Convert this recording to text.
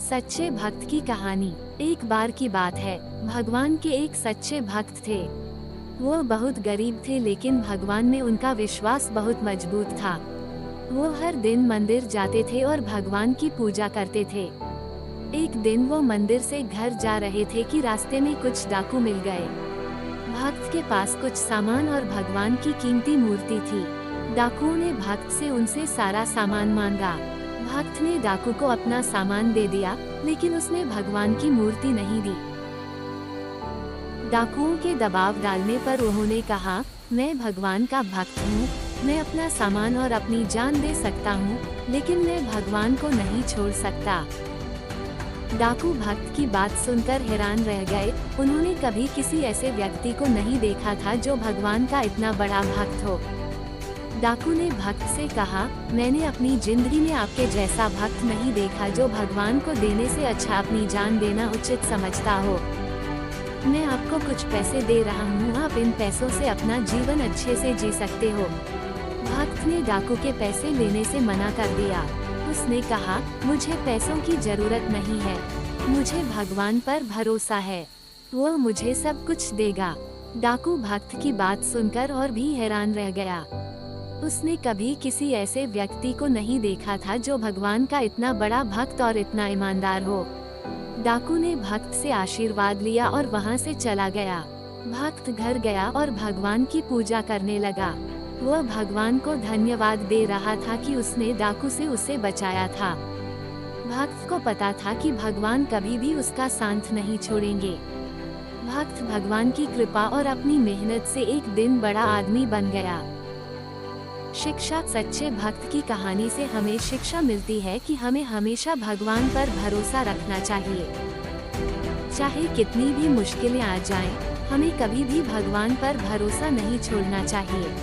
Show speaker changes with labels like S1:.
S1: सच्चे भक्त की कहानी। एक बार की बात है, भगवान के एक सच्चे भक्त थे। वो बहुत गरीब थे, लेकिन भगवान में उनका विश्वास बहुत मजबूत था। वो हर दिन मंदिर जाते थे और भगवान की पूजा करते थे। एक दिन वो मंदिर से घर जा रहे थे कि रास्ते में कुछ डाकू मिल गए। भक्त के पास कुछ सामान और भगवान की कीमती मूर्ति थी। डाकुओं ने भक्त से उनसे सारा सामान मांगा। भक्त ने डाकू को अपना सामान दे दिया, लेकिन उसने भगवान की मूर्ति नहीं दी। डाकुओं के दबाव डालने पर उन्होंने कहा, मैं भगवान का भक्त हूँ, मैं अपना सामान और अपनी जान दे सकता हूँ, लेकिन मैं भगवान को नहीं छोड़ सकता। डाकू भक्त की बात सुनकर हैरान रह गए। उन्होंने कभी किसी ऐसे व्यक्ति को नहीं देखा था जो भगवान का इतना बड़ा भक्त हो। डाकू ने भक्त से कहा, मैंने अपनी जिंदगी में आपके जैसा भक्त नहीं देखा जो भगवान को देने से अच्छा अपनी जान देना उचित समझता हो। मैं आपको कुछ पैसे दे रहा हूँ, आप इन पैसों से अपना जीवन अच्छे से जी सकते हो। भक्त ने डाकू के पैसे लेने से मना कर दिया। उसने कहा, मुझे पैसों की जरूरत नहीं है, मुझे भगवान पर भरोसा है, वो मुझे सब कुछ देगा। डाकू भक्त की बात सुनकर और भी हैरान रह गया। उसने कभी किसी ऐसे व्यक्ति को नहीं देखा था जो भगवान का इतना बड़ा भक्त और इतना ईमानदार हो। डाकू ने भक्त से आशीर्वाद लिया और वहां से चला गया। भक्त घर गया और भगवान की पूजा करने लगा। वह भगवान को धन्यवाद दे रहा था कि उसने डाकू से उसे बचाया था। भक्त को पता था कि भगवान कभी भी उसका साथ नहीं छोड़ेंगे। भक्त भगवान की कृपा और अपनी मेहनत से एक दिन बड़ा आदमी बन गया। शिक्षा। सच्चे भक्त की कहानी से हमें शिक्षा मिलती है कि हमें हमेशा भगवान पर भरोसा रखना चाहिए। चाहे कितनी भी मुश्किलें आ जाएं, हमें कभी भी भगवान पर भरोसा नहीं छोड़ना चाहिए।